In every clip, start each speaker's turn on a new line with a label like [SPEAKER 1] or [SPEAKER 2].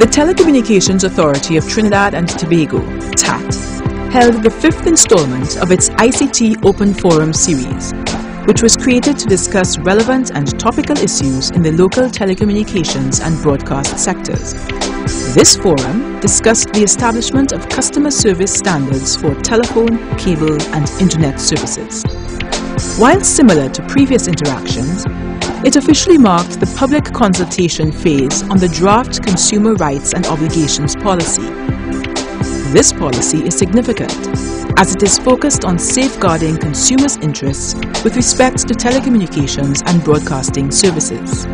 [SPEAKER 1] The Telecommunications Authority of Trinidad and Tobago, TATT, held the 5th installment of its ICT Open Forum series, which was created to discuss relevant and topical issues in the local telecommunications and broadcast sectors. This forum discussed the establishment of customer service standards for telephone, cable and internet services. While similar to previous interactions, it officially marked the public consultation phase on the draft Consumer Rights and Obligations Policy. This policy is significant as it is focused on safeguarding consumers' interests with respect to telecommunications and broadcasting services.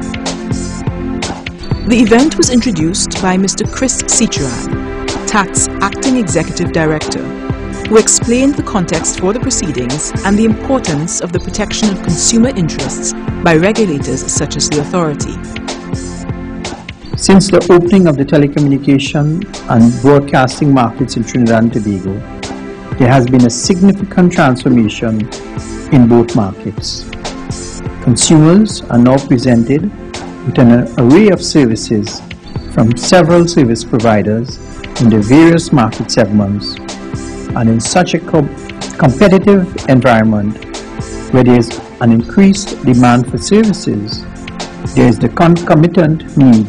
[SPEAKER 1] The event was introduced by Mr. Chris Cicheran, TATT's Acting Executive Director, who explained the context for the proceedings and the importance of the protection of consumer interests by regulators such as the authority.
[SPEAKER 2] Since the opening of the telecommunication and broadcasting markets in Trinidad and Tobago, there has been a significant transformation in both markets. Consumers are now presented with an array of services from several service providers in the various market segments, and in such a competitive environment where there is an increased demand for services, there is the concomitant need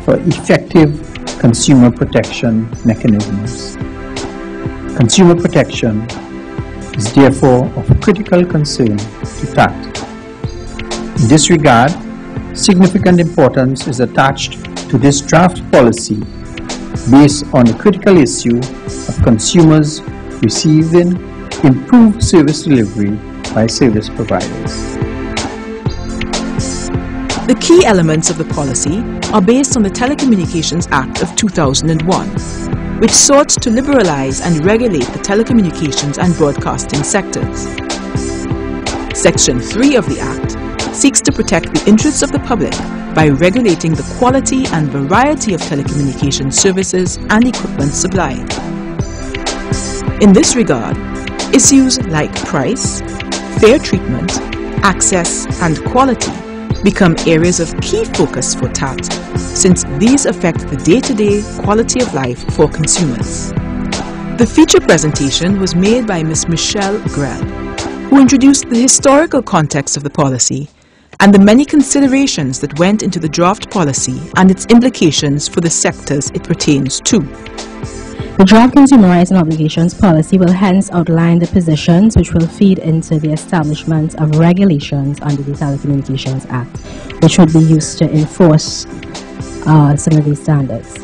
[SPEAKER 2] for effective consumer protection mechanisms. Consumer protection is therefore of critical concern to TATT. In this regard, significant importance is attached to this draft policy based on the critical issue of consumers receiving improved service delivery by service providers.
[SPEAKER 1] The key elements of the policy are based on the Telecommunications Act of 2001, which sought to liberalize and regulate the telecommunications and broadcasting sectors. Section 3 of the Act seeks to protect the interests of the public by regulating the quality and variety of telecommunications services and equipment supplied. In this regard, issues like price, fair treatment, access, and quality become areas of key focus for TATT, since these affect the day-to-day quality of life for consumers. The feature presentation was made by Ms. Michelle Grell, who introduced the historical context of the policy and the many considerations that went into the draft policy and its implications for the sectors it pertains to.
[SPEAKER 3] The draft Consumer Rights and Obligations Policy will hence outline the positions which will feed into the establishment of regulations under the Telecommunications Act, which would be used to enforce some of these standards.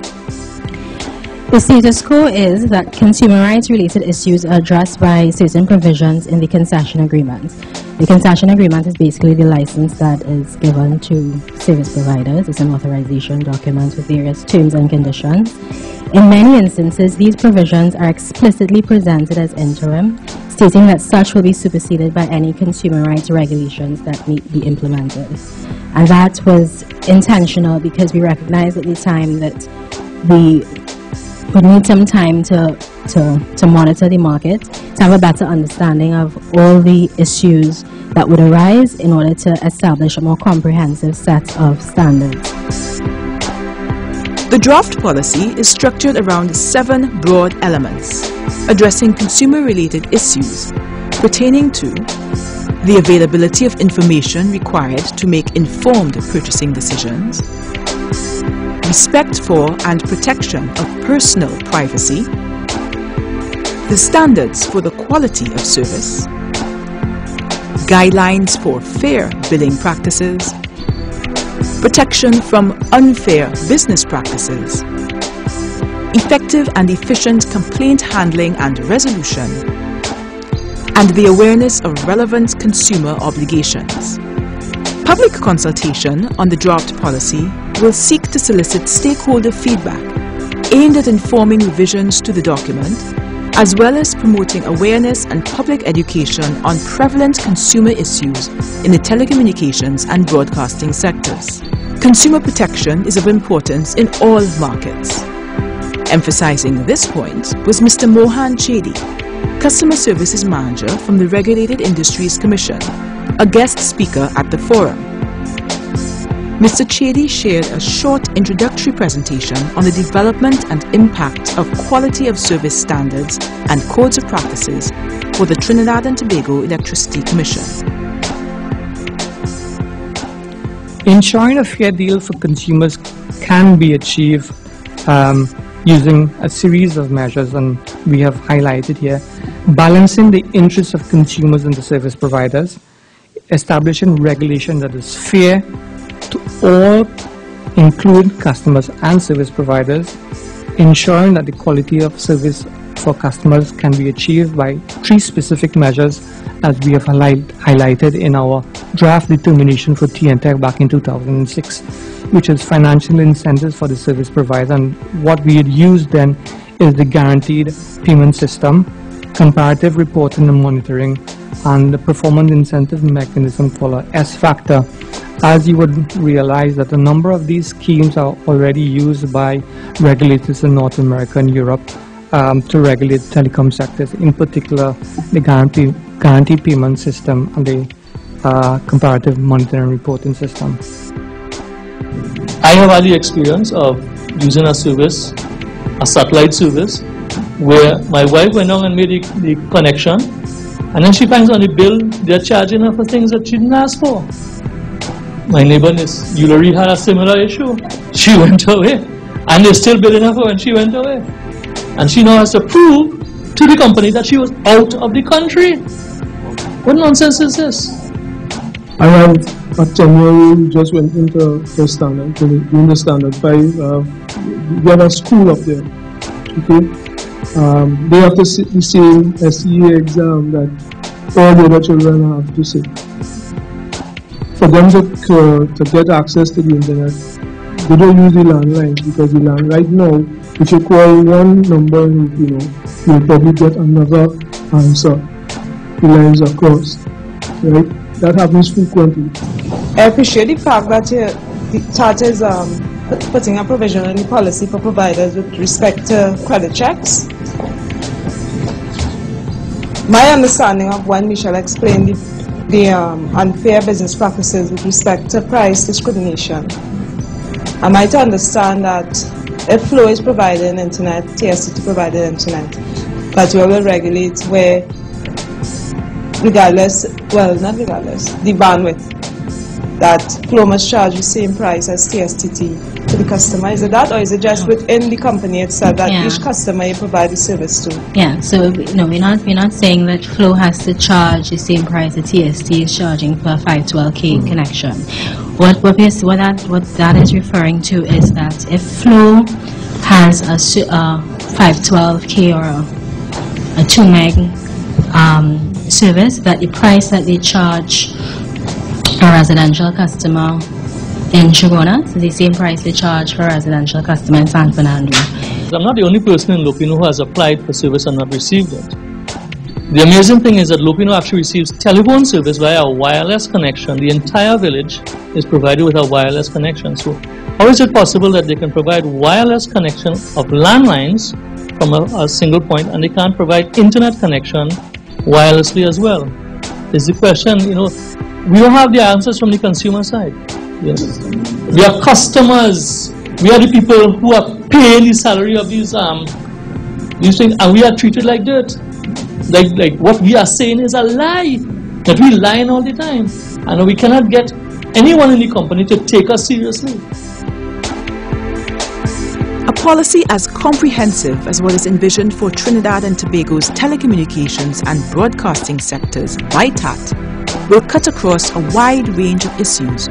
[SPEAKER 3] The status quo is that consumer rights related issues are addressed by certain provisions in the concession agreement. The concession agreement is basically the license that is given to service providers. It's an authorization document with various terms and conditions. In many instances, these provisions are explicitly presented as interim, stating that such will be superseded by any consumer rights regulations that may be implemented. And that was intentional because we recognized at the time that we would need some time to monitor the market, to have a better understanding of all the issues that would arise in order to establish a more comprehensive set of standards.
[SPEAKER 1] The draft policy is structured around 7 broad elements, addressing consumer-related issues pertaining to the availability of information required to make informed purchasing decisions, respect for and protection of personal privacy, the standards for the quality of service, guidelines for fair billing practices, protection from unfair business practices, effective and efficient complaint handling and resolution, and the awareness of relevant consumer obligations. Public consultation on the draft policy will seek to solicit stakeholder feedback aimed at informing revisions to the document, as well as promoting awareness and public education on prevalent consumer issues in the telecommunications and broadcasting sectors. Consumer protection is of importance in all markets. Emphasizing this point was Mr. Mohan Chedi, Customer Services Manager from the Regulated Industries Commission, a guest speaker at the forum. Mr. Chedi shared a short introductory presentation on the development and impact of quality of service standards and codes of practices for the Trinidad and Tobago Electricity Commission.
[SPEAKER 4] Ensuring a fair deal for consumers can be achieved using a series of measures, and we have highlighted here: balancing the interests of consumers and the service providers, establishing regulation that is fair to all, include customers and service providers, ensuring that the quality of service for customers can be achieved by 3 specific measures as we have highlighted in our draft determination for TATT back in 2006, which is financial incentives for the service provider. And what we had used then is the guaranteed payment system, comparative reporting and monitoring, and the performance incentive mechanism called S factor. As you would realize that a number of these schemes are already used by regulators in North America and Europe to regulate telecom sectors, in particular the guarantee payment system and the comparative monitoring and reporting system.
[SPEAKER 5] I have had the experience of using a service, a satellite service, where my wife went on and made the connection, and then she finds on the bill they're charging her for things that she didn't ask for. My neighbor, Miss Eulery, had a similar issue. She went away, and they're still billing her for when she went away. And she now has to prove to the company that she was out of the country. What nonsense is this?
[SPEAKER 6] I have a 10-year-old who just went into the standard, doing the standard 5. We have a school up there. Okay? They have to sit the same SEA exam that all the other children have to sit. For them to get access to the internet, they don't use the landline, because the landline right now, if you call one number, you'll probably get another answer. The lines are crossed, right? That happens frequently.
[SPEAKER 7] I appreciate the fact that TATT is putting a provision in the policy for providers with respect to credit checks. My understanding of when Michelle explained the unfair business practices with respect to price discrimination, I might understand that if Flow is providing internet, TSTT provided internet, that you will regulate where, regardless, well, not regardless, the bandwidth, that Flow must charge the same price as TSTT to the customer. Is it that, or is it just within the company itself that each customer you provide the service to?
[SPEAKER 3] Yeah, so no, we're not saying that Flow has to charge the same price that TST is charging for a 512K connection. What that is referring to is that if Flow has a 512K or a 2 meg service, that the price that they charge a residential customer in Sharona is the same price they charge for a residential customer in San Fernando.
[SPEAKER 5] I'm not the only person in Lupino who has applied for service and not received it. The amazing thing is that Lupino actually receives telephone service via a wireless connection. The entire village is provided with a wireless connection. So how is it possible that they can provide wireless connection of landlines from a single point, and they can't provide internet connection wirelessly as well? Is the question, we don't have the answers from the consumer side. Yes. We are customers. We are the people who are paying the salary of these things, and we are treated like dirt. Like what we are saying is a lie. That we lie all the time, and we cannot get anyone in the company to take us seriously.
[SPEAKER 1] A policy as comprehensive as what is envisioned for Trinidad and Tobago's telecommunications and broadcasting sectors by TATT will cut across a wide range of issues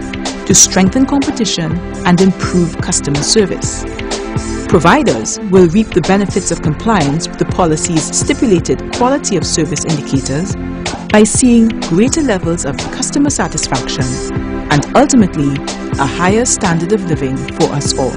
[SPEAKER 1] to strengthen competition and improve customer service. Providers will reap the benefits of compliance with the policy's stipulated quality of service indicators by seeing greater levels of customer satisfaction and ultimately a higher standard of living for us all.